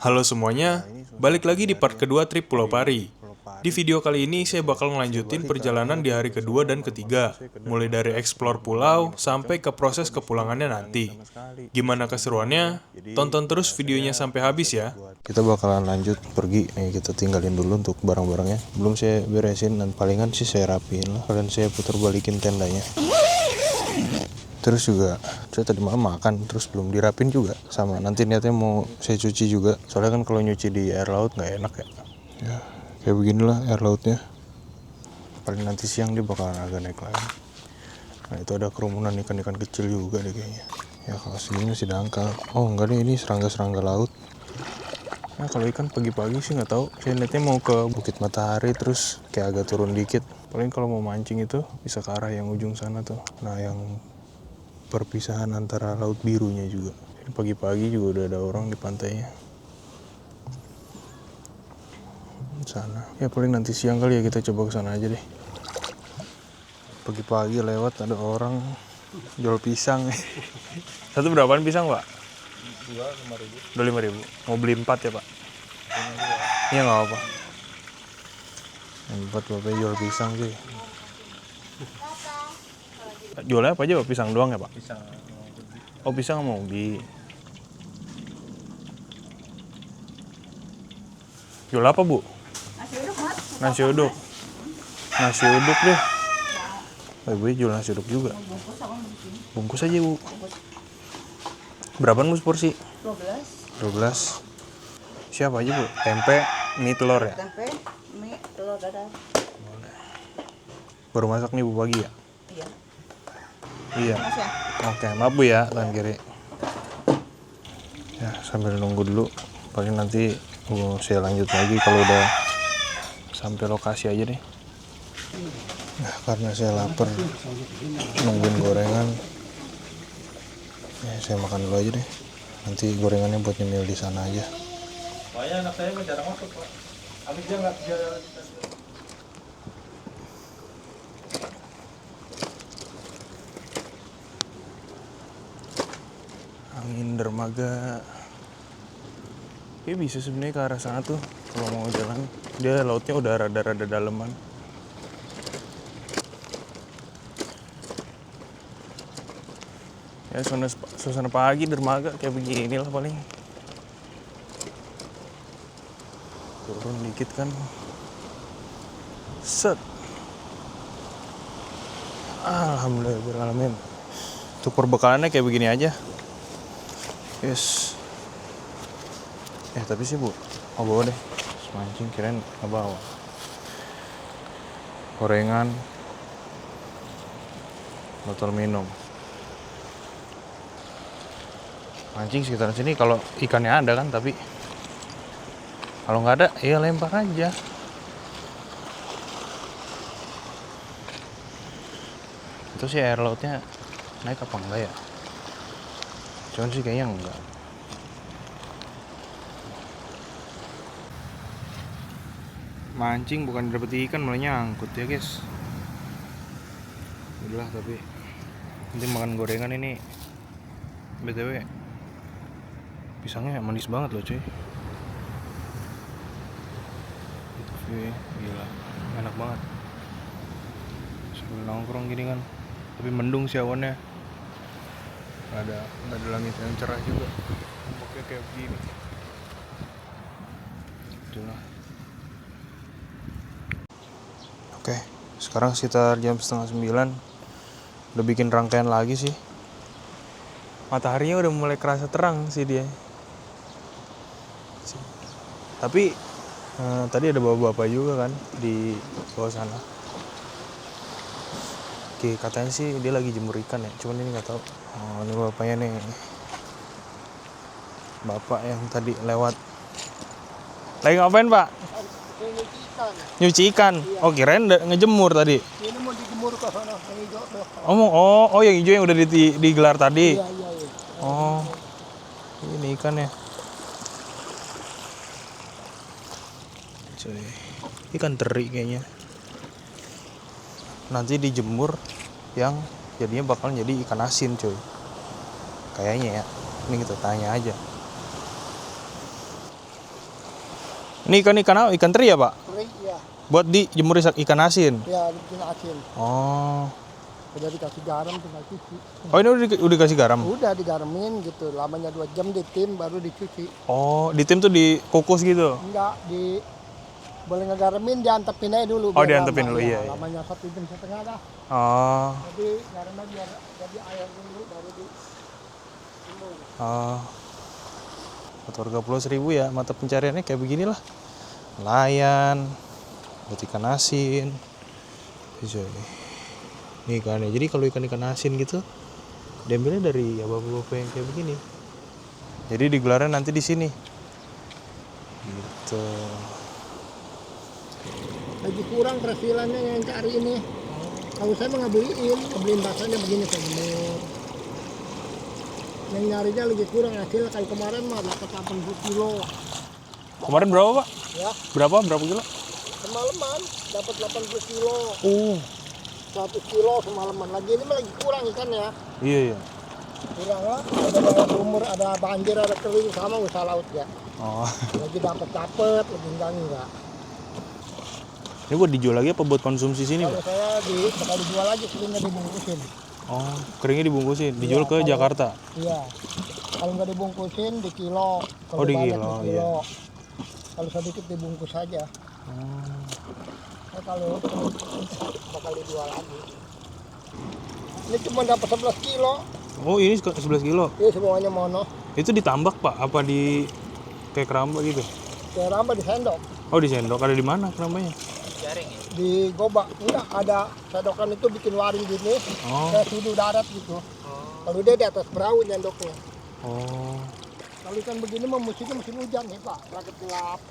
Halo semuanya, balik lagi di part kedua trip Pulau Pari. Di video kali ini saya bakal ngelanjutin perjalanan di hari kedua dan ketiga, mulai dari explore pulau sampai ke proses kepulangannya nanti. Gimana keseruannya? Tonton terus videonya sampai habis ya. Kita bakalan lanjut pergi nih, kita tinggalin dulu untuk barang-barangnya. Belum saya beresin dan palingan sih saya rapiin lah. Kalian saya putar balikin tendanya. Terus juga saya tadi malam makan terus belum dirapin juga, sama nanti niatnya mau saya cuci juga, soalnya kan kalau nyuci di air laut nggak enak ya kayak beginilah air lautnya. Paling nanti siang dia bakalan agak naik lagi. Nah itu ada kerumunan ikan-ikan kecil juga deh kayaknya ya. Kalau segini masih dangkal. Oh enggak deh, ini serangga-serangga laut. Nah kalau ikan pagi-pagi sih nggak tahu, saya niatnya mau ke Bukit Matahari terus kayak agak turun dikit. Paling kalau mau mancing itu bisa ke arah yang ujung sana tuh, nah yang perpisahan antara laut birunya juga. Jadi pagi-pagi juga udah ada orang di pantainya sana. Ya paling nanti siang kali ya kita coba ke sana aja deh. Pagi-pagi lewat ada orang jual pisang. Satu berapaan pisang pak? Dua 5.000. Mau beli 4 ya pak? Iya nggak apa. 4 bapak jual pisang sih. Jualnya apa aja pak? Pisang doang ya pak? Pisang. Oh pisang mau ubi. Jual apa bu? Nasi uduk. Nasi uduk deh. Ibu jual nasi uduk juga. Bungkus aja bu. Berapaan bu porsi? 12. Siapa aja bu? Tempe, mie, telur ya? Tempe, mie, telur dadar. Baru masak nih bu pagi ya? Iya. Iya. Oke, maaf bu ya, tangan kiri. Ya, sambil nunggu dulu. Paling nanti saya lanjut lagi kalau udah sampai lokasi aja deh. Nah, karena saya lapar, nungguin gorengan. Ya, saya makan dulu aja deh. Nanti gorengannya buat nyemil di sana aja. Soalnya anak saya jarang masuk pak. Habis dia nggak bisa. Angin dermaga. Ya bisa sebenarnya ke arah sana tuh kalau mau jalan. Dia lautnya udah rada-rada daleman. Ya suasana pagi dermaga kayak begini lah paling. Turun dikit kan. Set. Alhamdulillahirrahmanirrahim. Untuk perbekalannya kayak begini aja. Yes. Tapi sih bu, mau bawa deh. Semancing kirain nggak bawa. Gorengan, botol minum. Mancing sekitaran sini kalau ikannya ada kan, tapi kalau nggak ada ya lempar aja. Itu sih air lautnya naik apa enggak ya? Cuman sih kayaknya enggak. Mancing bukan dapet ikan, malah nyangkut ya guys. Udah tapi nanti makan gorengan ini. BTW pisangnya manis banget loh cuy. Gila, enak banget. Sambil nongkrong gini kan, tapi mendung sih awannya. Nggak ada langit yang cerah juga. Ombaknya kayak begini. Itulah. Oke, sekarang sekitar jam 8:30. Udah bikin rangkaian lagi sih. Mataharinya udah mulai kerasa terang sih dia. Tapi tadi ada bapak-bapak juga kan di bawah sana. Oke, katanya sih dia lagi jemur ikan ya. Cuman ini nggak tahu. Oh, ini bapaknya nih. Bapak yang tadi lewat. Lagi ngapain pak? Nyuci ikan. Oh kirain ngejemur tadi. Ini mau dijemur ke sana, yang hijau tuh. Oh yang hijau yang udah digelar tadi. Iya. Oh ini ikannya. Cuy, ikan teri kayaknya. Nanti dijemur yang jadinya bakal jadi ikan asin cuy. Kayaknya ya. Ini kita tanya aja. Ini ikan teri ya, Pak? Teri ya. Buat dijemur ikan asin. Ya, bikin asin. Oh. Udah dikasih garam tinggal cuci. Oh, ini udah dikasih garam. Udah digaramin gitu. Lamanya 2 jam ditim baru dicuci. Oh, ditim tuh dikukus gitu. Enggak boleh ngegaramin, diantepin aja dulu. Oh, diantepin dulu, iya. Lamanya 1,5 jam dah. Oh. Jadi garamnya biar jadi air dulu baru di Oh. Warga Pulau Seribu ya, mata pencariannya kayak beginilah. Nelayan, buat ikan asin. Bisa ini ikannya. Jadi kalau ikan asin gitu, diambilnya dari ya bapak-bapak yang kayak begini. Jadi digelarnya nanti di sini. Gitu. lagi kurang persilannya yang cari ini. Kalau saya mah ngebeliin basahnya begini saya jemur. Yang nyarinya lagi kurang hasil. Kalau kemarin mah dapat 80 kilo. Kemarin berapa, Pak? Ya, Berapa kilo? semalaman dapat 80 kilo. 100 kilo semalaman. Lagi ini mah lagi kurang ikannya. Iya. Kurang lah. Ada sumur, ada banjir, ada kering sama usaha laut ya. Oh. Lagi dapat, lagi enggak. Ini buat dijual lagi apa buat konsumsi sini, Kalau Pak? saya bakal dijual lagi, keringnya dibungkusin. Oh, keringnya dibungkusin, dijual ke Iya, Jakarta. Iya. Kalau nggak dibungkusin di kilo. Kalau Oh, di banyak kilo, di iya. Kalau sedikit dibungkus saja. Nah, kalau bakal dijual lagi. Ini cuma dapat 11 kilo. Oh, ini 11 kilo. Ini semuanya mono. Itu ditambak, Pak? Apa di kayak keramba gitu? Kayak rambah di sendok. Oh, di sendok. Ada di mana kerambanya? Di gobak. Enggak, ada sendokan itu bikin waring gini. Oh. Kayak sudu darat gitu. Kalau dia di atas perahu nyendoknya. Oh. Kalau ikan begini mah musimnya musim hujan nih Pak. Lagi gelap.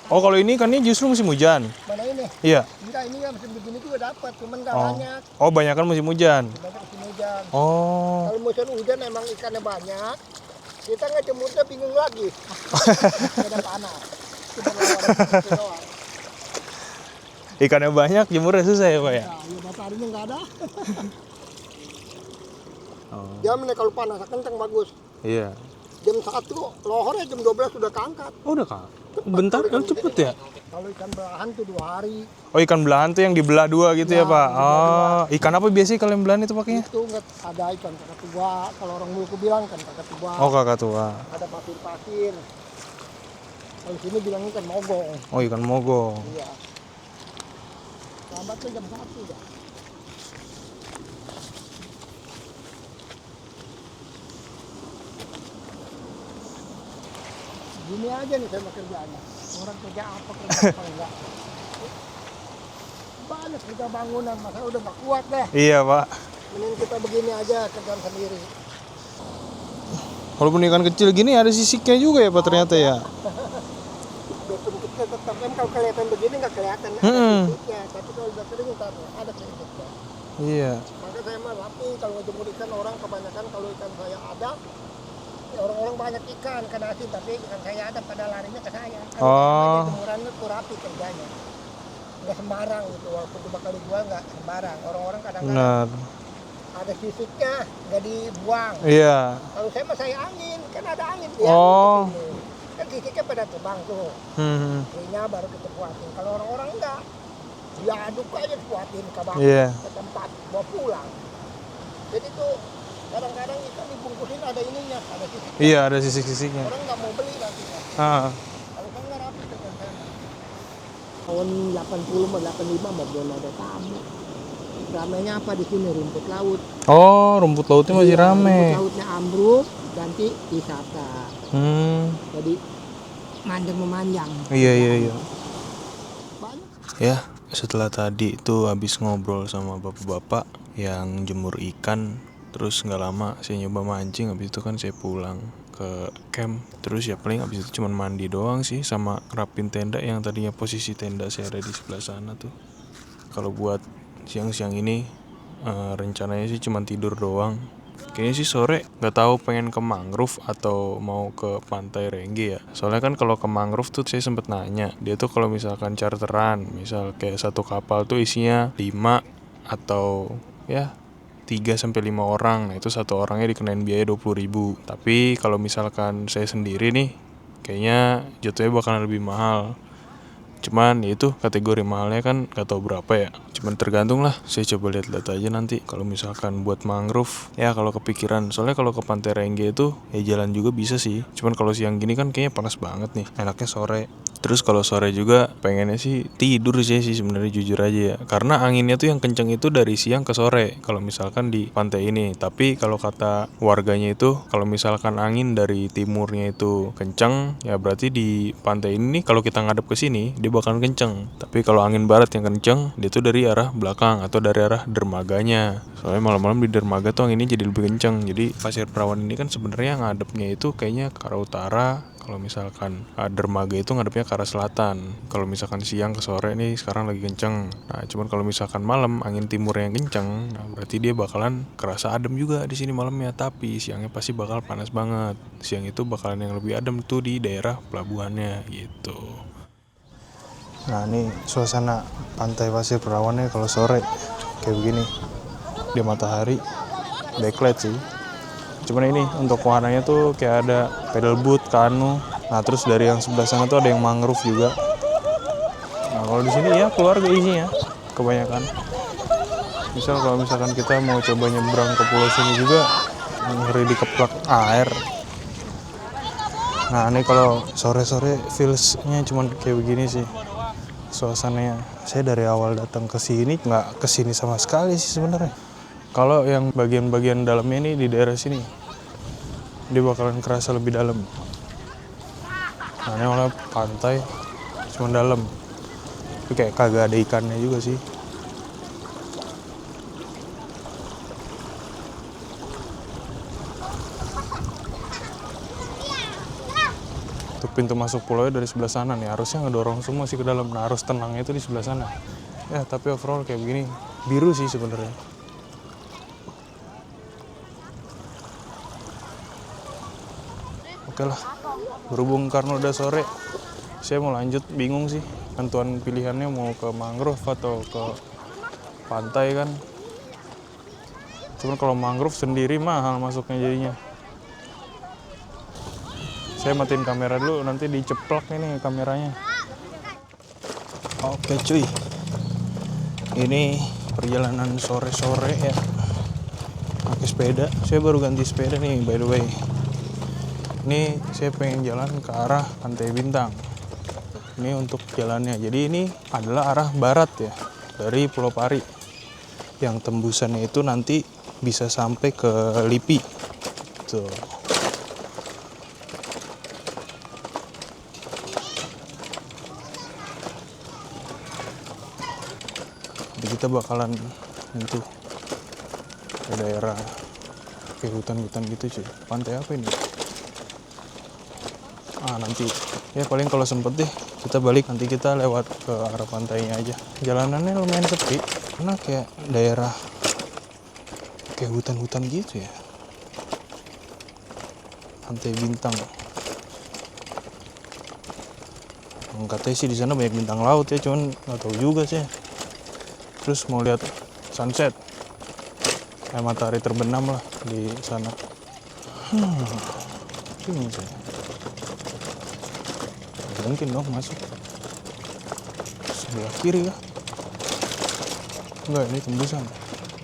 Oh, kalau ini ikannya justru musim hujan. Mana ini? Iya. Enggak, ini ya musim begini juga dapat, cuman nggak Oh. banyak. Oh, banyak kan musim hujan. Banyak musim hujan. Oh. Kalau musim hujan emang ikannya banyak. Kita ngejemurnya bingung lagi. Ada panas. Cuma lawan itu doang. Ikannya banyak, jemurnya susah ya, Pak ya? Nah, ya mataharinya nggak ada. Oh. Jam nih kalau panas kenceng bagus. Iya. Jam 1 lohornya jam 12 sudah keangkat. Oh, udah, Kak. Bentar, kan cepet ya? Kalau ikan belahan tuh 2 hari. Oh, ikan belahan tuh yang dibelah dua gitu ya, Pak? Oh, ikan apa biasanya kalau yang belahan itu pakainya? Itu nggak ada ikan kakak tua. Kalau orang Maluku bilang kan kakak tua. Oh, kakak tua. Ada pasir-pasir. Kalau sini bilang ikan mogong. Oh, ikan mogong. Iya. Lambatnya jam 1 ya. Gini aja nih saya mau kerjanya. Orang kerja apa enggak. Banyak kerja bangunan, masa udah gak kuat deh. Iya, Pak. Mending kita begini aja kerjaan sendiri. Walaupun ikan kecil gini ada sisiknya juga ya, Pak, ternyata ya? Biarpun kecil tetap kan kalau kelihatan begini nggak kelihatan ada sisiknya. Tapi kalau udah kering ntar ada sisiknya. Iya. Maka saya mah rapi kalau ngejemur ikan orang kebanyakan kalau ikan saya ada ya orang-orang banyak ikan asin tapi ikan saya ada pada larinya ke saya. Kalau jemurannya tuh rapi kerjanya. Nggak sembarang gitu walaupun itu bakal dijual nggak sembarang. Orang-orang kadang-kadang ada sisiknya nggak dibuang. Iya. Kalau saya mah saya angin kan ada angin ya. Kan sisiknya pada terbang tuh. Ininya baru kita buatin. Kalau orang-orang enggak dia aduk aja buatin ke bawah ke tempat bawa pulang. Jadi tuh kadang-kadang ikan dibungkusin ada ininya, ada sisik. Iya, ada sisik-sisiknya. Orang nggak mau beli nanti. Kalau kan nggak rapi kan saya. Tahun 80 mah 85 mah belum ada tamu. Ramenya apa di sini rumput laut. Oh, rumput lautnya masih rame. Rumput lautnya ambruk, ganti wisata. Jadi memanjang. Iya. Banyak. Ya, setelah tadi itu habis ngobrol sama bapak-bapak yang jemur ikan, terus nggak lama saya nyoba mancing, habis itu kan saya pulang ke camp. Terus ya paling habis itu cuman mandi doang sih sama ngerapin tenda yang tadinya posisi tenda saya ada di sebelah sana tuh. Kalau buat siang-siang ini rencananya sih cuman tidur doang. Kayaknya sih sore nggak tahu pengen ke mangrove atau mau ke pantai Rengge ya. Soalnya kan kalau ke mangrove tuh saya sempet nanya, dia tuh kalau misalkan charteran, misal kayak satu kapal tuh isinya 5 atau ya 3-5 orang. Nah itu satu orangnya dikenain biaya 20.000. Tapi kalau misalkan saya sendiri nih, kayaknya jatuhnya bakalan lebih mahal. Cuman itu kategori mahalnya kan gak tahu berapa ya. Cuman tergantung lah, saya coba lihat-lihat aja nanti. Kalau misalkan buat mangrove, ya kalau kepikiran. Soalnya kalau ke Pantai Rengge itu, ya jalan juga bisa sih. Cuman kalau siang gini kan kayaknya panas banget nih. Enaknya sore. Terus kalau sore juga pengennya sih tidur sih sebenarnya jujur aja ya. Karena anginnya tuh yang kenceng itu dari siang ke sore. Kalau misalkan di pantai ini. Tapi kalau kata warganya itu, kalau misalkan angin dari timurnya itu kenceng, ya berarti di pantai ini kalau kita ngadep ke sini dia bakalan kenceng. Tapi kalau angin barat yang kenceng, dia tuh dari arah belakang atau dari arah dermaganya. Soalnya malam-malam di dermaga tuh anginnya jadi lebih kenceng. Jadi Pasir Perawan ini kan sebenarnya ngadepnya itu kayaknya ke arah utara. Kalau misalkan dermaga itu ngadepnya ke arah selatan. Kalau misalkan siang ke sore nih sekarang lagi kenceng. Nah, cuman kalau misalkan malam angin timur yang kenceng, nah berarti dia bakalan kerasa adem juga di sini malamnya. Tapi siangnya pasti bakal panas banget. Siang itu bakalan yang lebih adem tuh di daerah pelabuhannya gitu. Nah ini suasana pantai Pasir Perawannya kalau sore kayak begini. Dia matahari, backlight sih. Cuman ini untuk wahananya tuh kayak ada pedal boat, kanu. Nah terus dari yang sebelah sana tuh ada yang mangrove juga. Nah kalau di sini ya keluarga isinya kebanyakan. Misal kalau misalkan kita mau coba nyebrang ke pulau sini juga ngeri dikeplak air. Nah ini kalau sore-sore feelsnya cuman kayak begini sih suasananya. Saya dari awal datang ke sini nggak kesini sama sekali sih sebenarnya. Kalau yang bagian-bagian dalamnya ini di daerah sini, dia bakalan kerasa lebih dalam. Nah ini oleh pantai cuma dalam, tapi kayak kagak ada ikannya juga sih. Untuk pintu masuk pulau dari sebelah sana nih, harusnya ngedorong semua sih ke dalam. Nah harus tenangnya itu di sebelah sana. Ya tapi overall kayak begini, biru sih sebenarnya. Oke lah, berhubung karena udah sore, saya mau lanjut, bingung sih tentuan pilihannya mau ke mangrove atau ke pantai kan. Cuman kalau mangrove sendiri mahal masuknya jadinya. Saya matiin kamera dulu, nanti diceplok ini kameranya. Oke cuy, ini perjalanan sore-sore ya, pakai sepeda. Saya baru ganti sepeda nih by the way. Ini saya pengen jalan ke arah Pantai Bintang. Ini untuk jalannya. Jadi ini adalah arah barat ya, dari Pulau Pari. Yang tembusannya itu nanti bisa sampai ke Lipi. Tuh. Jadi kita bakalan itu ke daerah kayak hutan-hutan gitu cuy. Pantai apa ini? Nanti ya paling kalau sempet deh kita balik, nanti kita lewat ke arah pantainya aja. Jalanannya lumayan sepi karena kayak daerah kayak hutan-hutan gitu ya. Pantai Bintang. Katanya sih di sana banyak bintang laut ya, cuman nggak tahu juga sih. Terus mau lihat sunset, kayak matahari terbenam lah di sana. Ini saya. Mungkin dong masuk sebelah kiri kah? Enggak, ini tembusan.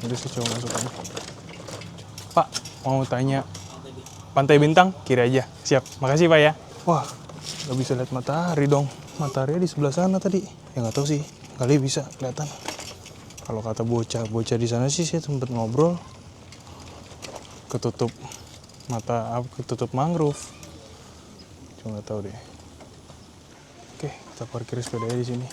Jadi saya coba masuk aja. Pak, mau tanya Pantai Bintang kiri aja. Siap, makasih Pak ya. Wah, nggak bisa lihat matahari dong. Matahari di sebelah sana tadi. Ya nggak tahu sih, kali bisa kelihatan. Kalau kata bocah di sana sih saya sempat ngobrol. Ketutup ketutup mangrove. Cuma nggak tahu deh. Oke, kita parkir sepedanya di sini.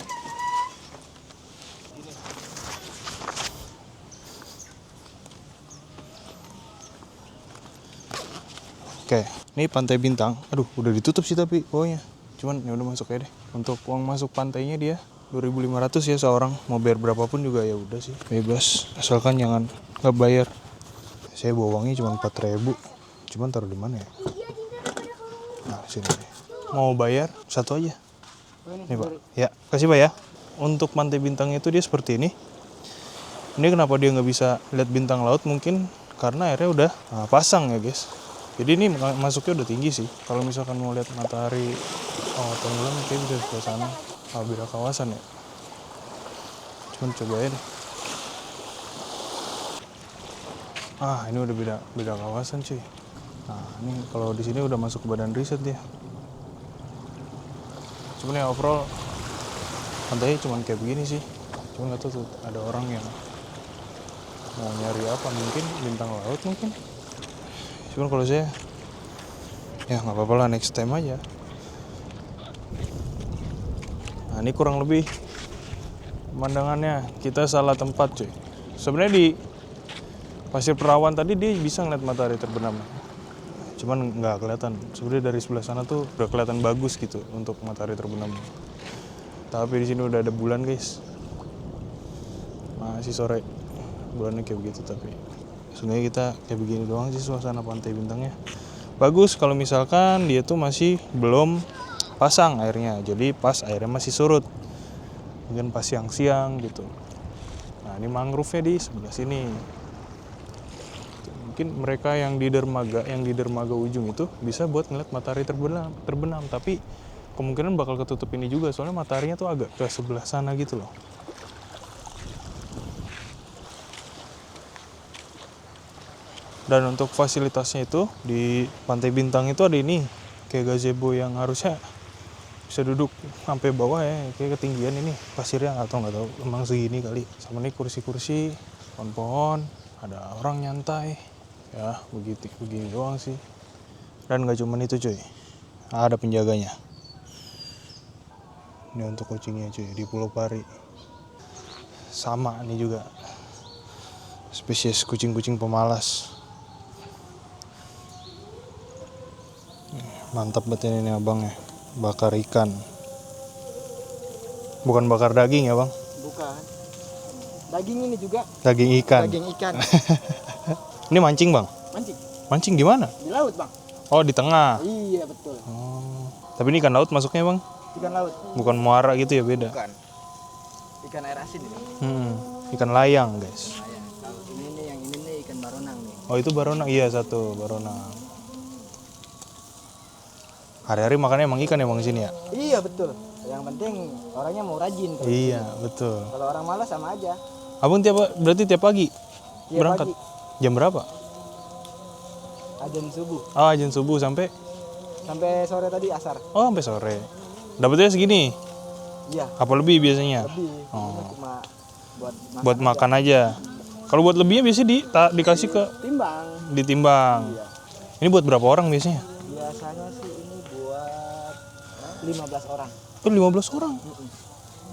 Oke, ini Pantai Bintang. Aduh, udah ditutup sih tapi pokoknya. Cuman ya udah masuk aja deh. Untuk uang masuk pantainya dia 2.500 ya seorang. Mau bayar berapapun juga ya udah sih, bebas. Asalkan jangan nggak bayar. Saya bawa uangnya cuma 4.000. Cuman taruh di mana ya? Nah, sini deh. Mau bayar satu aja. Nih Pak, ya kasih Pak ya. Untuk Pantai Bintang itu dia seperti ini. Ini kenapa dia nggak bisa lihat bintang laut, mungkin karena airnya udah pasang ya guys. Jadi ini masuknya udah tinggi sih. Kalau misalkan mau lihat matahari tenggelam kayak bisa sebelah sana. beda kawasan ya. Cuman cobain. Ini udah beda kawasan cuy. Nah ini kalau di sini udah masuk ke badan riset dia. Cuman ya overall pantainya cuman kayak begini sih. Cuman nggak tahu tuh ada orang yang mau nyari apa, mungkin bintang laut mungkin. Cuman kalau saya ya nggak apa-apa lah, next time aja. Nah ini kurang lebih pemandangannya. Kita salah tempat cuy. Sebenarnya di Pasir Perawan tadi dia bisa ngeliat matahari terbenam, cuman nggak kelihatan. Sebenarnya dari sebelah sana tuh udah kelihatan bagus gitu untuk matahari terbenam. Tapi di sini udah ada bulan guys, masih sore, bulannya kayak begitu. Tapi sebenarnya kita kayak begini doang sih suasana pantai bintangnya. Bagus kalau misalkan dia tuh masih belum pasang airnya, jadi pas airnya masih surut, mungkin pas siang-siang gitu. Nah ini mangrove-nya di sebelah sini. Mungkin mereka yang di dermaga ujung itu bisa buat ngeliat matahari terbenam, tapi kemungkinan bakal ketutup ini juga soalnya mataharinya tuh agak ke sebelah sana gitu loh. Dan untuk fasilitasnya itu di Pantai Bintang itu ada ini kayak gazebo yang harusnya bisa duduk sampai bawah ya, kayak ketinggian ini pasirnya nggak tahu emang segini kali. Sama nih kursi-kursi, pohon-pohon, ada orang nyantai. Ya begini doang sih. Dan gak cuman itu cuy, ada penjaganya. Ini untuk kucingnya cuy, di Pulau Pari. Sama nih juga, spesies kucing-kucing pemalas. Mantap banget ini abangnya, bakar ikan. Bukan bakar daging ya bang? Bukan. Daging ini juga. Daging ikan. Daging ikan. Ini mancing bang? Mancing. Mancing gimana? Di laut bang. Oh di tengah. Iya betul. Oh. Tapi ini ikan laut masuknya bang? Ikan laut. Bukan muara gitu ya, beda? Bukan. Ikan air asin ini. Ikan layang guys. Kalau ini nih, yang ini nih ikan baronang nih. Oh itu baronang, iya satu baronang. Hari-hari makannya emang ikan emang sini ya? Iya betul. Yang penting orangnya mau rajin. Tuh. Iya betul. Kalau orang malas sama aja. Abang berarti tiap pagi Tiap berangkat? pagi. Jam berapa? Azan subuh. Oh azan subuh sampai Sore tadi asar. Oh sampai sore. Dapatnya segini? Iya. Apa lebih biasanya? Lebih. Oh. Ini cuma Buat makan aja. Kalau buat lebihnya biasanya dikasih ke timbang. ditimbang. Iya. Ini buat berapa orang biasanya? Biasanya sih ini buat 15 orang. Oh 15 orang.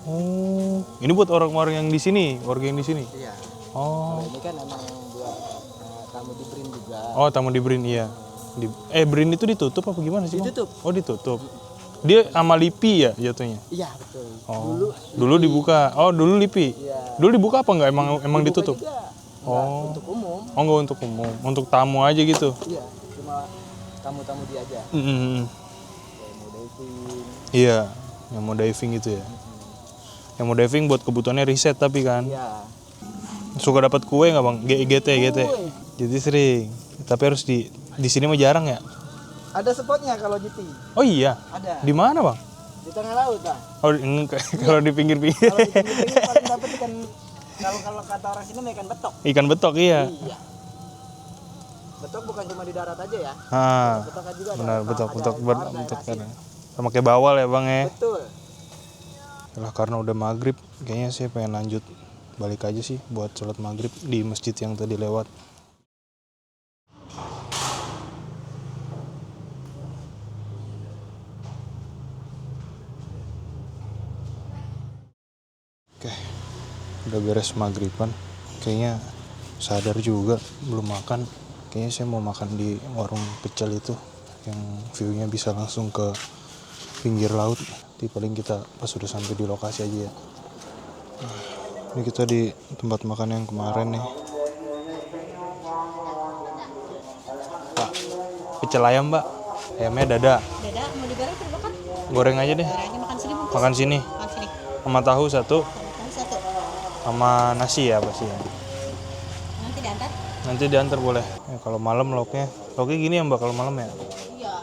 Oh, ini buat orang-orang yang di sini, warga yang di sini. Iya. Oh. Ini kan emang buat tamu di BRIN juga. Oh, tamu di BRIN iya. BRIN itu ditutup apa gimana sih, Bang? Ditutup. Oh, ditutup. Dia sama LIPI ya jatuhnya? Iya, betul. Oh. Dulu dibuka. Oh, dulu LIPI. Iya. Dulu dibuka apa enggak? Emang Dibuka ditutup? juga. Oh. Untuk umum. Oh, enggak untuk umum. Untuk tamu aja gitu. Iya, cuma tamu-tamu dia aja. Mm-mm. Kayak mau diving. Iya, yang mau diving gitu ya. Yang mau diving buat kebutuhannya riset tapi kan. Iya. Suka dapat kue nggak bang? GT. Kue. Jadi sering. Tapi harus di sini mah jarang ya. Ada spotnya kalau GT. Oh iya. Ada. Di mana bang? Di tengah laut, Bang. Oh kalau di pinggir-pinggir. Kalau di pinggir paling dapat ikan, kalau kata orang sini mah ikan betok. Ikan betok iya. Iya. Betok bukan cuma di darat aja ya. Betok kan juga ada. Benar betok daerah kan. asin. Sama kayak bawal ya bang ya. Betul. Lah karena udah maghrib, kayaknya saya pengen lanjut balik aja sih buat sholat maghrib di masjid yang tadi lewat. Oke, udah beres maghriban. Kayaknya sadar juga belum makan. Kayaknya saya mau makan di warung pecel itu yang view-nya bisa langsung ke pinggir laut. Di paling kita pas sudah sampai di lokasi aja ya. Ini kita di tempat makan yang kemarin nih. Pak, pecel ayam mbak. Ayamnya dada. Dada mau digoreng atau dimakan? Goreng aja deh. Gorengnya makan sini bungkus. Makan sini. Makan sini. Sama tahu satu. Tahu satu. Sama nasi ya pasti ya. Nanti diantar. Nanti diantar boleh. Ya, kalau malam lauknya gini ya mbak kalau malam ya. Iya.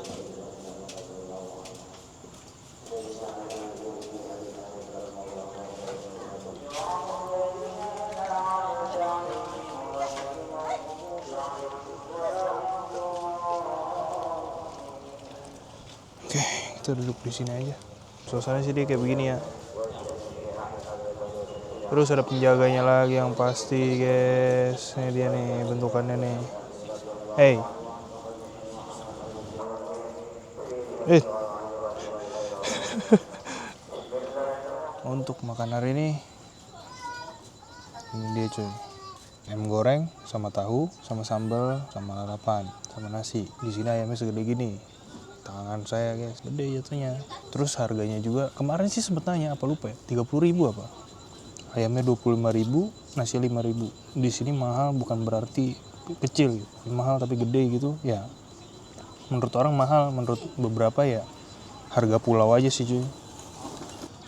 Kita duduk di sini aja. Suasana sih dia kayak begini ya. Terus ada penjaganya lagi yang pasti, guys. Ini dia nih bentukannya nih. Hey. Untuk makan hari ini dia cuy. Ayam goreng sama tahu, sama sambal, sama lalapan, sama nasi. Di sini ayamnya segede gini. Tangan saya guys, gede jatuhnya. Terus harganya juga, kemarin sih sempet nanya apa lupa ya, 30.000 apa. Ayamnya 25.000, nasi 5.000. Di sini mahal bukan berarti kecil gitu. Mahal tapi gede gitu ya. Menurut orang mahal, menurut beberapa ya harga pulau aja sih cuy.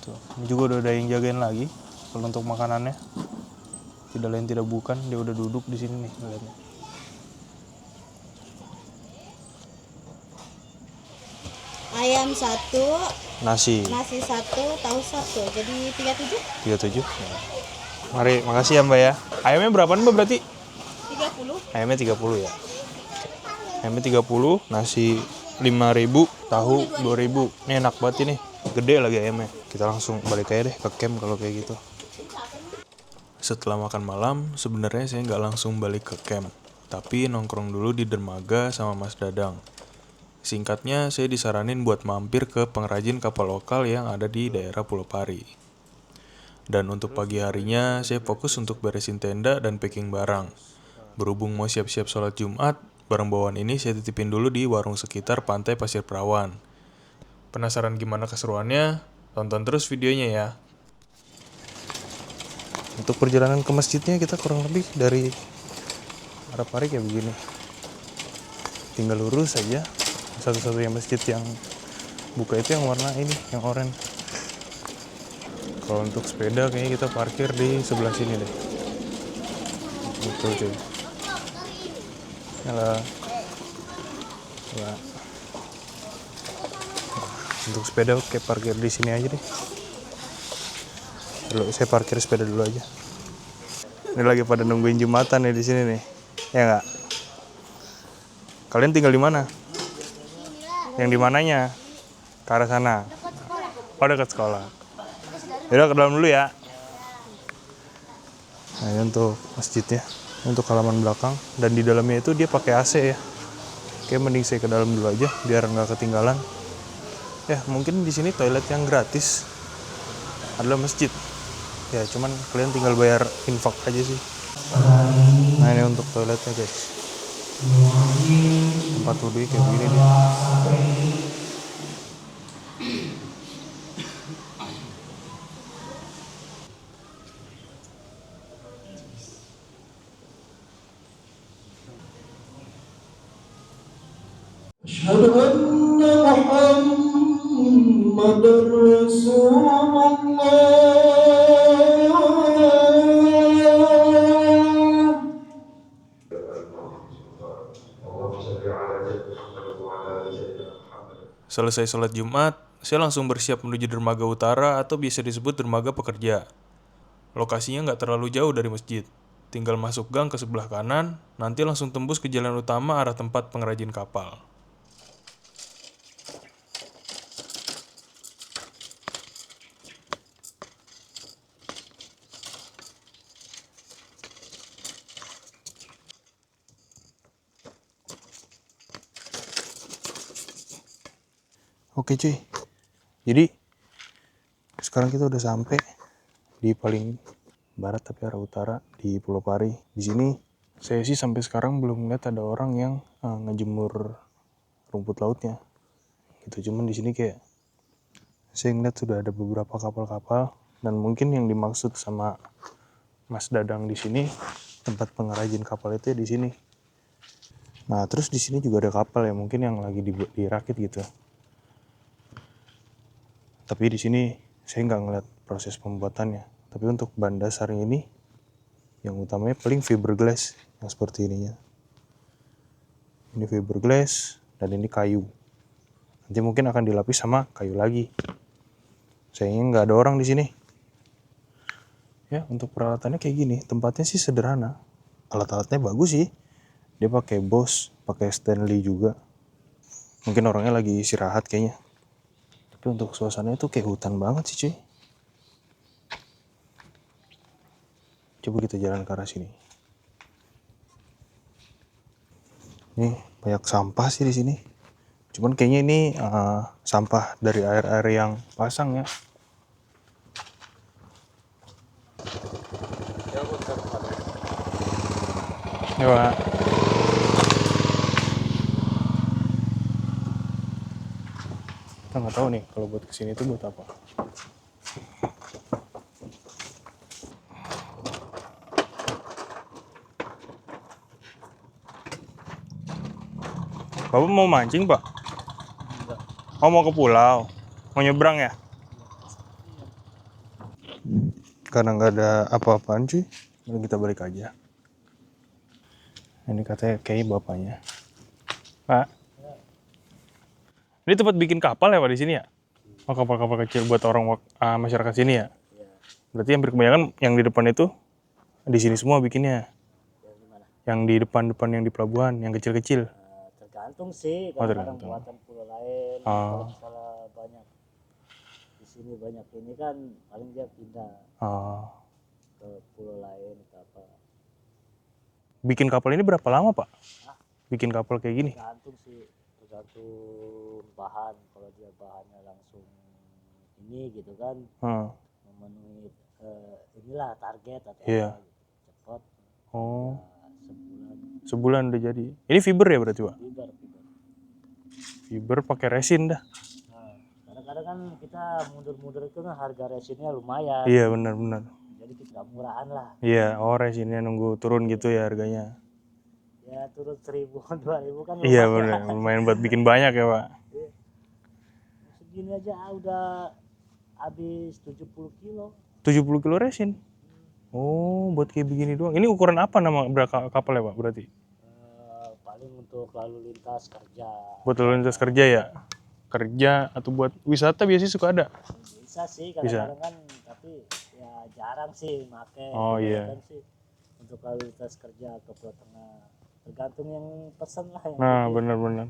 Tuh, ini juga udah ada yang jagain lagi kalau untuk makanannya. Tidak lain tidak bukan, dia udah duduk di sini nih, lihatnya. Ayam 1, Nasi nasi 1, tahu 1. Jadi 37? 37. Mari, makasih ya Mbak ya. Ayamnya berapa Mbak berarti? 30. Ayamnya 30 ya. Ayamnya 30, nasi 5.000, tahu 2.000. Ini enak banget ini. Gede lagi ayamnya. Kita langsung balik aja deh ke camp kalau kayak gitu. Setelah makan malam, sebenarnya saya nggak langsung balik ke camp, tapi nongkrong dulu di dermaga sama Mas Dadang. Singkatnya, saya disaranin buat mampir ke pengrajin kapal lokal yang ada di daerah Pulau Pari. Dan untuk pagi harinya, saya fokus untuk beresin tenda dan packing barang. Berhubung mau siap-siap sholat Jumat, barang bawaan ini saya titipin dulu di warung sekitar Pantai Pasir Perawan. Penasaran gimana keseruannya? Tonton terus videonya ya. Untuk perjalanan ke masjidnya kita kurang lebih dari arah Pari kayak begini. Tinggal lurus aja. Satu-satunya masjid yang buka itu yang warna ini, yang oranye. Kalau untuk sepeda kayaknya kita parkir di sebelah sini deh. Betul cuy. Halo. Ya. Untuk sepeda kayak parkir di sini aja deh. Dulu saya parkir sepeda dulu aja. Ini lagi pada nungguin Jumatan nih di sini nih. Ya enggak? Kalian tinggal di mana? Yang di mananya? Ke arah sana. Oh, dekat sekolah. Yaudah ke dalam dulu ya. Nah, ini untuk masjidnya, untuk halaman belakang, dan di dalamnya itu dia pakai AC ya. Kayak mending saya ke dalam dulu aja biar nggak ketinggalan. Ya, mungkin di sini toilet yang gratis adalah masjid. Ya, cuman kalian tinggal bayar infak aja sih. Nah, ini untuk toiletnya guys. Tempat wudhu kayak begini dia. أشهد أن محمدا رسول الله. Selesai sholat Jumat, saya langsung bersiap menuju dermaga utara atau biasa disebut dermaga pekerja. Lokasinya nggak terlalu jauh dari masjid. Tinggal masuk gang ke sebelah kanan, nanti langsung tembus ke jalan utama arah tempat pengrajin kapal. Oke cuy, jadi sekarang kita udah sampai di paling barat tapi arah utara di Pulau Pari. Di sini saya sih sampai sekarang belum lihat ada orang yang ngejemur rumput lautnya. Gitu, cuman di sini kayak saya ngeliat sudah ada beberapa kapal-kapal dan mungkin yang dimaksud sama Mas Dadang di sini tempat pengrajin kapal itu ya di sini. Nah terus di sini juga ada kapal ya mungkin yang lagi dirakit gitu. Tapi di sini saya nggak ngeliat proses pembuatannya. Tapi untuk bahan dasar ini, yang utamanya paling fiberglass yang seperti ininya. Ini fiberglass dan ini kayu. Nanti mungkin akan dilapis sama kayu lagi. Sayangnya nggak ada orang di sini. Ya untuk peralatannya kayak gini. Tempatnya sih sederhana. Alat-alatnya bagus sih. Dia pakai Bosch, pakai Stanley juga. Mungkin orangnya lagi istirahat kayaknya. Tapi untuk suasananya tuh kayak hutan banget sih cuy. Coba kita jalan ke arah sini. Nih banyak sampah sih di sini. Cuman kayaknya ini sampah dari air-air yang pasang ya. Ya Pak. Kita nggak tahu nih kalau buat kesini itu buat apa. Bapak mau mancing Pak? Oh mau ke pulau, mau nyebrang ya? Karena nggak ada apa-apaan cuy, mending kita balik aja. Ini katanya kayak bapaknya. Pak, ini tempat bikin kapal ya Pak di sini ya? Oh kapal-kapal kecil buat orang masyarakat sini ya? Berarti hampir kebanyakan yang di depan itu di sini semua bikinnya? Yang di depan-depan yang di pelabuhan, yang kecil-kecil? Tergantung sih, Oh, kadang-kadang tergantung. buatan pulau lain. Kalau misalnya banyak di sini banyak ini kan paling dia pindah ke pulau lain atau apa. Bikin kapal ini berapa lama Pak? Bikin kapal kayak gini? Tergantung sih, tergantung bahan. Kalau dia bahannya langsung ini gitu kan, memenuhi inilah target atau Iya. apa gitu. Cepat. Oh, Sebulan. sebulan udah jadi. Ini fiber ya berarti Pak? Fiber. Fiber pakai resin dah. Nah, kadang-kadang kan kita mundur-mundur itu kan harga resinnya lumayan. Iya benar-benar. Jadi kita murahan lah. Iya, oh resinnya nunggu turun gitu ya harganya. Ya turun 1.000 2.000 kan Iya lumayan. benar, lumayan buat bikin banyak ya Pak. Segini aja udah habis 70 kilo. 70 kilo resin. Oh, buat kayak begini doang. Ini ukuran apa nama kapalnya Pak berarti? Paling untuk lalu lintas kerja. Buat lalu lintas kerja ya? Kerja atau buat wisata biasanya suka ada? Bisa sih kadang-kadang kan, tapi ya jarang sih make. Oh, iya. Kan sih untuk lalu lintas kerja ke Pulau Tengah. Tergantung yang pesen lah. Yang Nah, bikin. benar-benar.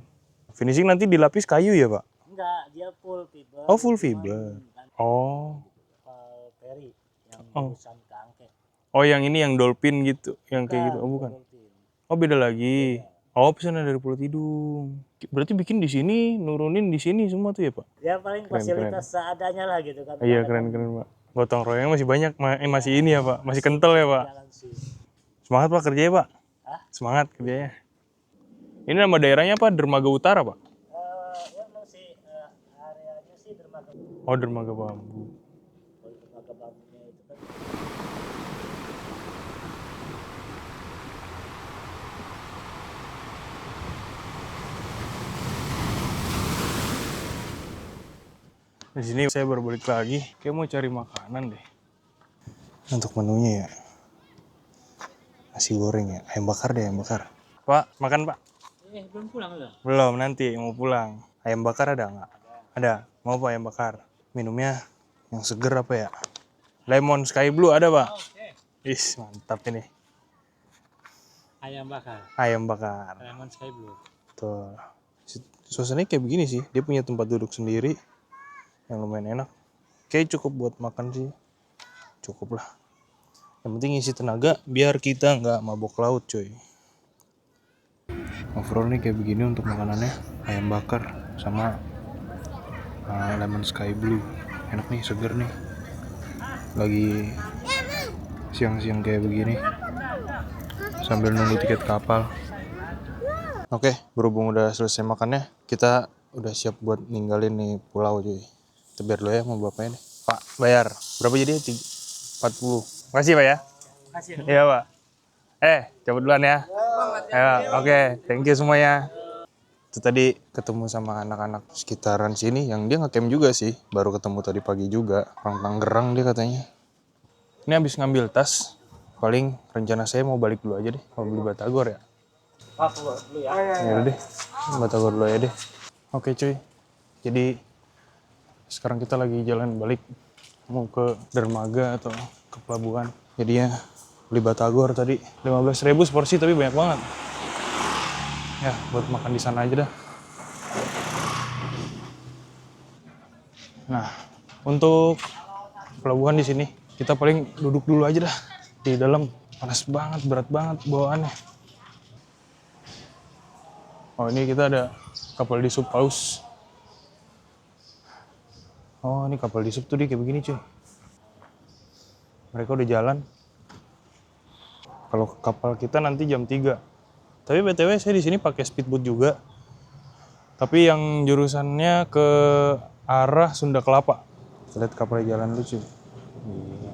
Finishing nanti dilapis kayu ya Pak? Enggak, dia full fiber. Oh, full Cuman fiber. kan Oh. kapal feri yang Oh. jurusan ke Angke. Oh, yang ini yang dolphin gitu, yang kayak gitu. Oh, bukan. Oh, beda lagi. Oh, pesanan dari Pulau Tidung. Berarti bikin di sini, nurunin di sini semua tuh ya, Pak? Ya paling Keren, fasilitas seadanya lah gitu kan. Iya, Kadang-kadang keren-keren, Pak. Gotong royongnya masih banyak, masih ini ya, Pak. Masih kental ya, Pak. jalan sih. Semangat, Pak, kerjanya, Pak. Hah? Semangat kerjanya. Ini nama daerahnya apa? Dermaga Utara, Pak? Ya masih areanya sih dermaga. Oh, Dermaga Bambu. Kalau dermaga bambunya itu kan Di sini saya baru balik lagi. Kayak mau cari makanan deh. Untuk menunya ya. Nasi goreng ya. Ayam bakar deh, ayam bakar. Pak, makan, Pak? belum pulang udah. Belum, nanti mau pulang. Ayam bakar ada nggak? Ada. Mau Pak ayam bakar? Minumnya yang seger apa ya? Lemon Sky Blue ada, Pak? Is, mantap ini. Ayam bakar, Ayam bakar. lemon sky blue. Tuh. Suasananya kayak begini sih. Dia punya tempat duduk sendiri yang lumayan enak. Kayak cukup buat makan sih. Cukup lah. Yang penting isi tenaga biar kita nggak mabok laut, coy. Overall nih kayak begini untuk makanannya. Ayam bakar sama lemon sky blue. Enak nih, seger nih. Lagi siang-siang kayak begini. Sambil nunggu tiket kapal. Oke, berhubung udah selesai makannya, kita udah siap buat ninggalin nih pulau, cuy. Kita biar dulu ya sama bapaknya nih. Pak, bayar. Berapa jadi? 40. Makasih, Pak ya. Makasih. Iya, Pak. Cabut duluan ya. Oke, thank you semuanya. Itu tadi ketemu sama anak-anak sekitaran sini yang dia nge-camp juga sih. Baru ketemu tadi pagi juga. Orang Tangerang dia katanya. Ini habis ngambil tas. Paling rencana saya mau balik dulu aja deh. Mau beli batagor ya. Dulu ya. Ya udah deh. Batagor dulu aja deh. Oke cuy. Jadi sekarang kita lagi jalan balik. Mau ke dermaga atau ke pelabuhan. Jadinya beli batagor tadi 15.000 seporsi tapi banyak banget. Ya buat makan di sana aja dah. Nah, untuk pelabuhan di sini kita paling duduk dulu aja dah di dalam. Panas banget, berat banget bawaannya. Oh, ini kita ada kapal di sub paus. Oh, ini kapal di sub tuh dia kayak begini cuy. Mereka udah jalan. Kalau kapal kita nanti jam 3. Tapi BTW saya di sini pakai speedboat juga. Tapi yang jurusannya ke arah Sunda Kelapa. Lihat kapalnya jalan lucu. Gila.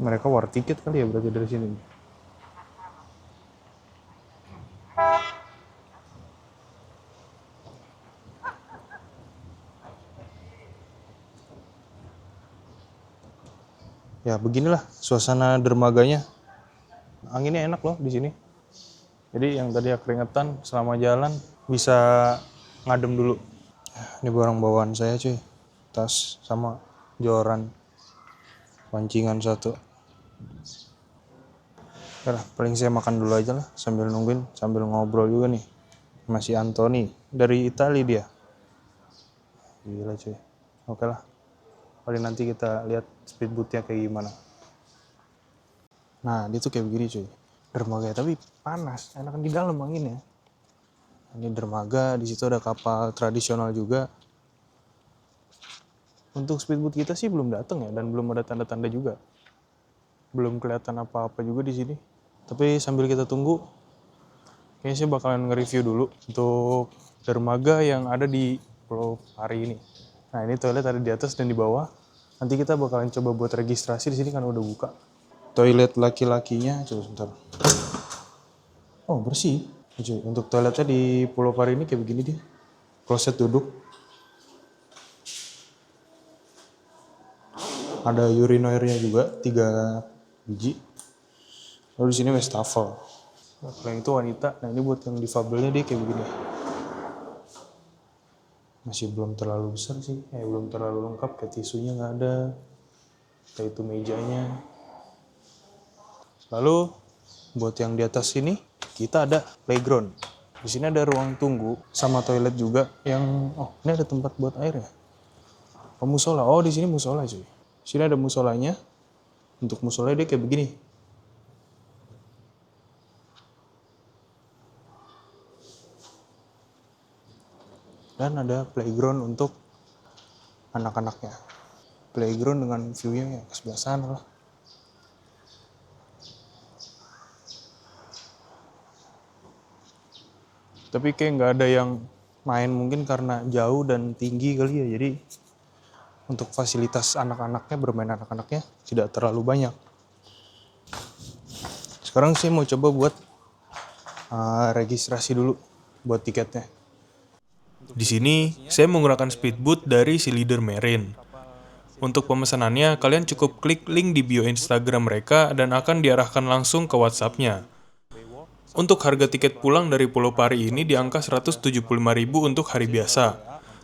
Mereka war tiket kali ya berarti dari sini. Ya beginilah suasana dermaganya. Anginnya enak loh di sini. Jadi yang tadi keringetan selama jalan bisa ngadem dulu. Ini barang bawaan saya cuy. Tas sama joran. Pancingan satu. Ya lah, paling saya makan dulu aja lah sambil nungguin, sambil ngobrol juga nih. Masih Anthony dari Italia dia. Gila cuy. Oke lah. Paling nanti kita lihat speedboatnya kayak gimana. Nah, dia tuh kayak begini cuy. Dermaga tapi panas, enakan di dalam anginnya. Ini dermaga, di situ ada kapal tradisional juga. Untuk speedboat kita sih belum datang ya, dan belum ada tanda-tanda juga. Belum kelihatan apa-apa juga di sini. Tapi sambil kita tunggu, kayaknya saya bakalan nge-review dulu untuk dermaga yang ada di Pulau Pari ini. Nah, ini toilet ada di atas dan di bawah. Nanti kita bakalan coba buat registrasi di sini kan udah buka. Toilet laki-lakinya, coba sebentar. Oh, bersih. Cuy, untuk toiletnya di Pulau Pari ini kayak begini dia. Kloset duduk. Ada urinoirnya juga, 3 biji. Lalu di sini wastafel. Nah, kalau yang itu wanita, nah ini buat yang difabelnya dia kayak begini. Masih belum terlalu besar sih, belum terlalu lengkap, kayak tisunya nggak ada, kayak itu mejanya. Lalu buat yang di atas sini kita ada playground. Di sini ada ruang tunggu sama toilet juga yang ini ada tempat buat air ya. Oh, musola. Oh, di sini musola cuy. Di sini ada musolanya. Untuk musola dia kayak begini. Dan ada playground untuk anak-anaknya. Playground dengan view-nya ya ke sebelah sana lah. Tapi kayak nggak ada yang main mungkin karena jauh dan tinggi kali ya. Jadi untuk fasilitas anak-anaknya, bermain anak-anaknya tidak terlalu banyak. Sekarang saya mau coba buat registrasi dulu buat tiketnya. Di sini, saya menggunakan speedboat dari si Leader Marine. Untuk pemesanannya, kalian cukup klik link di bio Instagram mereka dan akan diarahkan langsung ke WhatsApp-nya. Untuk harga tiket pulang dari Pulau Pari ini di angka 175.000 untuk hari biasa.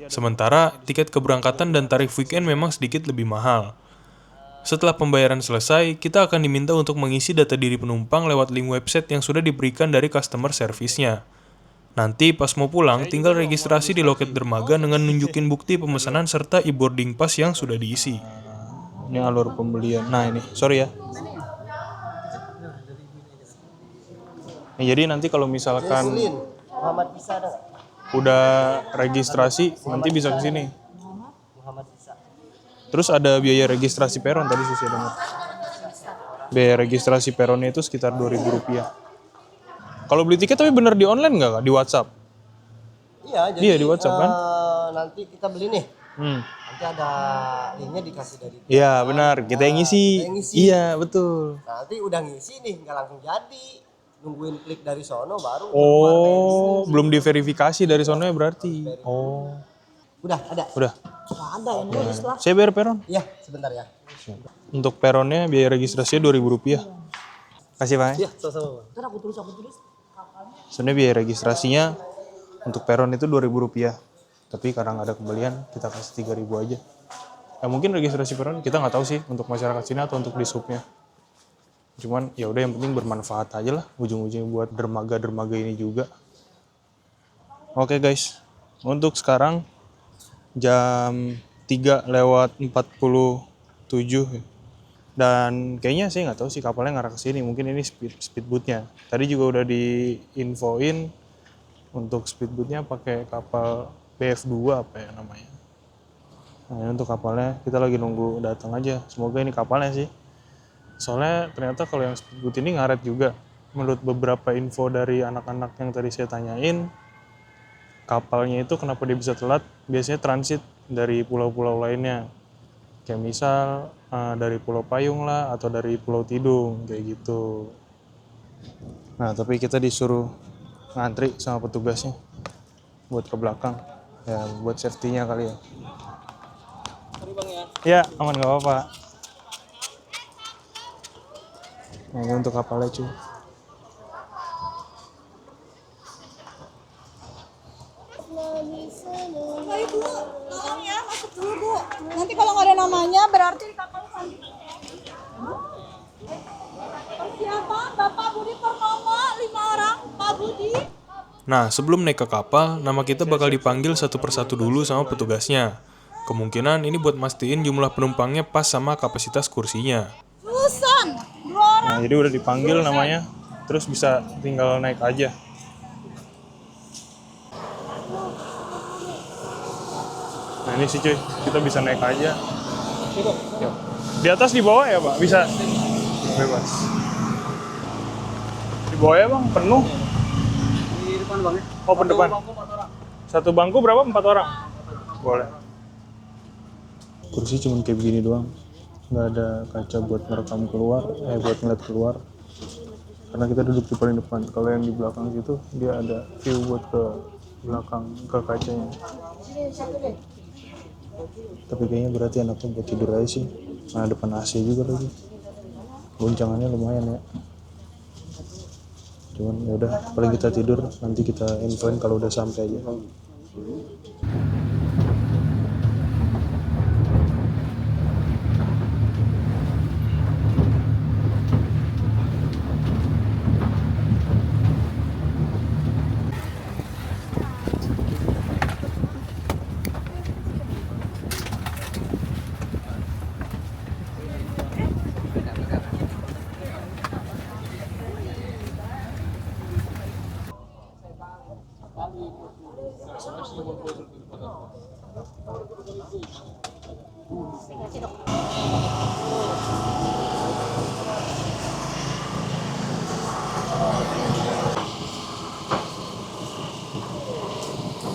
Sementara, tiket keberangkatan dan tarif weekend memang sedikit lebih mahal. Setelah pembayaran selesai, kita akan diminta untuk mengisi data diri penumpang lewat link website yang sudah diberikan dari customer service-nya. Nanti pas mau pulang, tinggal registrasi di loket dermaga dengan nunjukin bukti pemesanan serta e-boarding pass yang sudah diisi. Ini alur pembelian. Nah ini, sorry ya. Nah, jadi nanti kalau misalkan udah registrasi, nanti bisa ke sini. Terus ada biaya registrasi peron tadi sih saya dengar. Biaya registrasi peronnya itu sekitar Rp2.000. Kalau beli tiket tapi bener di online nggak Kak? Di WhatsApp? Iya, jadi iya, di WhatsApp kan? Nanti kita beli nih. Nanti ada linknya dikasih dari dia. Iya benar, kita yang ngisi. Iya betul. Nanti udah ngisi nih, nggak langsung jadi. Nungguin klik dari sono baru. Oh, belum diverifikasi dari sono ya berarti. Oh. Udah ada. Udah. Ada yang nulis lah. Saya bayar peron. Iya, sebentar ya. Untuk peronnya biaya registrasinya Rp2.000. Kasih Pak. Iya, sama-sama. Ntar aku tulis. Sebenarnya biaya registrasinya untuk peron itu Rp2.000. Tapi karena nggak ada kembalian, kita kasih Rp3.000 aja. Ya mungkin registrasi peron kita nggak tahu sih untuk masyarakat sini atau untuk di subnya. Cuman ya udah yang penting bermanfaat aja lah, ujung-ujungnya buat dermaga-dermaga ini juga. Oke guys, untuk sekarang jam 3:47 dan kayaknya saya nggak tahu sih kapalnya ngarah ke sini, mungkin ini speedboatnya. Tadi juga udah diinfoin untuk speedboatnya pakai kapal BF2 apa ya namanya. Nah ini untuk kapalnya, kita lagi nunggu datang aja, semoga ini kapalnya sih. Soalnya ternyata kalau yang speedboat ini ngaret juga. Menurut beberapa info dari anak-anak yang tadi saya tanyain, kapalnya itu kenapa dia bisa telat, biasanya transit dari pulau-pulau lainnya. Kayak misal dari Pulau Payung lah, atau dari Pulau Tidung, kayak gitu. Nah tapi kita disuruh ngantri sama petugasnya buat ke belakang. Ya buat safety-nya kali ya. Sorry bang ya. Ya aman gak apa-apa. Nah ini untuk kapalnya cuy. Bapak Ibu, tolong ya masuk dulu Bu. Nanti kalau nggak ada namanya berarti di kapal sandi. Siapa? Bapak Budi Purnomo, 5 orang. Pak Budi. Nah, sebelum naik ke kapal, nama kita bakal dipanggil satu persatu dulu sama petugasnya. Kemungkinan ini buat mastiin jumlah penumpangnya pas sama kapasitas kursinya. Susan, 2 orang. Nah jadi udah dipanggil namanya, terus bisa tinggal naik aja. Nah ini sih cuy, kita bisa naik aja. Yuk. Di atas di bawah ya Pak? Bisa? Bebas. Di bawah ya Bang, penuh? Di depan bang ya. Oh pendepan. Bangku 4 orang. Satu bangku berapa? 4 orang? Boleh. Kursi cuma kayak begini doang. Nggak ada kaca buat merekam keluar, buat ngeliat keluar. Karena kita duduk di paling depan. Kalau yang di belakang situ, dia ada view buat ke belakang, ke kacanya. Tapi kayaknya berarti enaknya buat tidur aja sih. Nah depan AC juga lagi. Goncangannya lumayan ya. Cuman ya udah, paling kita tidur, nanti kita infoin kalau udah sampai aja.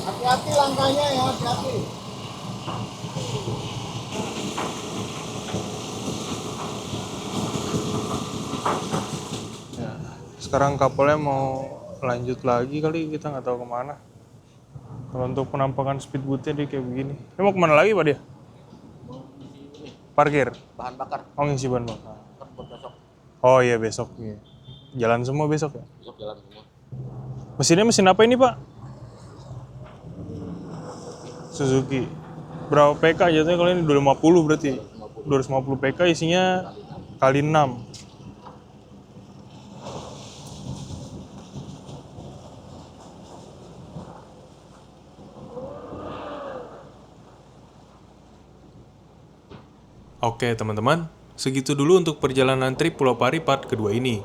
Hati-hati langkahnya ya, hati-hati. Ya, sekarang kapalnya mau lanjut lagi kali, kita nggak tahu kemana. Kalau untuk penampakan speedboatnya dia kayak begini. Dia mau kemana lagi Pak dia? Parkir? Bahan bakar. Oh ngisi bahan bakar. Buat besok. Oh iya besok. Iya. Jalan semua besok ya? Besok jalan semua. Mesinnya mesin apa ini Pak? Suzuki. Berapa PK jatuhnya kalau ini? 250 berarti? 250 PK isinya kali 6. Oke teman-teman, segitu dulu untuk perjalanan trip Pulau Pari part kedua ini.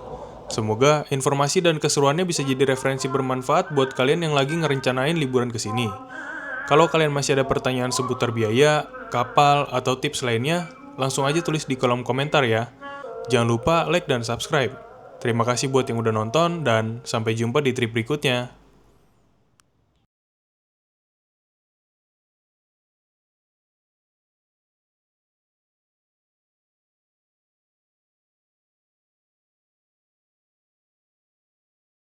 Semoga informasi dan keseruannya bisa jadi referensi bermanfaat buat kalian yang lagi ngerencanain liburan ke sini. Kalau kalian masih ada pertanyaan seputar biaya, kapal, atau tips lainnya, langsung aja tulis di kolom komentar ya. Jangan lupa like dan subscribe. Terima kasih buat yang udah nonton, dan sampai jumpa di trip berikutnya.